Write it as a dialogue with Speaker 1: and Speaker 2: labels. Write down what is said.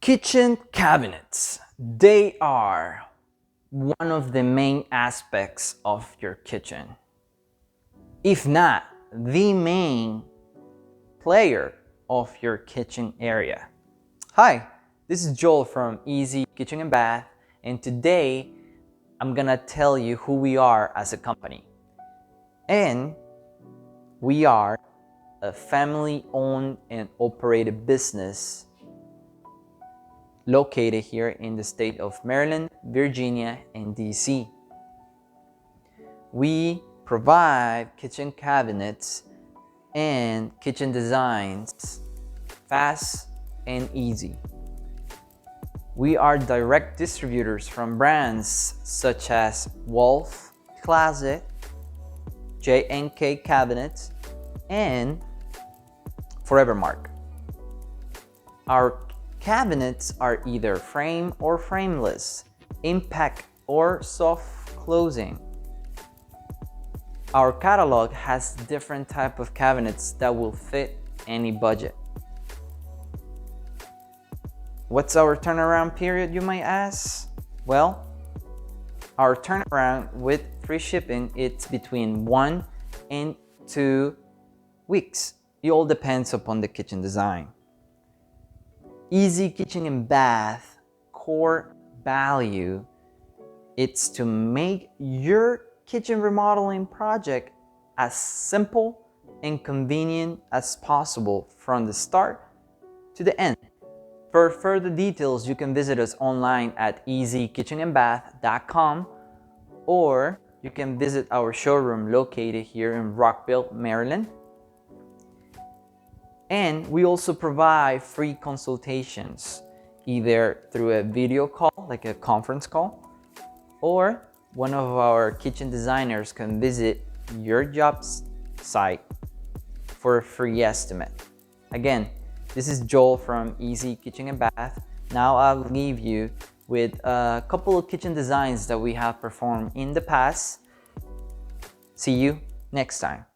Speaker 1: Kitchen cabinets. They are one of the main aspects of your kitchen, if not the main player of your kitchen area. Hi, this is Joel from Easy Kitchen and Bath, and today I'm gonna tell you who we are as a company. And we are a family-owned and operated business located here in the state of Maryland, Virginia, and DC. We provide kitchen cabinets and kitchen designs fast and easy. We are direct distributors from brands such as Wolf Closet, J&K Cabinets, and Forevermark. Our cabinets are either frame or frameless, impact or soft closing. Our catalog has different type of cabinets that will fit any budget. What's our turnaround period, you might ask? Well, our turnaround with free shipping, it's between 1 and 2 weeks. It all depends upon the kitchen design. Easy Kitchen and Bath core value, it's to make your kitchen remodeling project as simple and convenient as possible from the start to the end. For further details, you can visit us online at easykitchenandbath.com, or you can visit our showroom located here in Rockville, Maryland. And we also provide free consultations, either through a video call, like a conference call, or one of our kitchen designers can visit your job site for a free estimate. Again, this is Joel from Easy Kitchen and Bath. Now I'll leave you with a couple of kitchen designs that we have performed in the past. See you next time.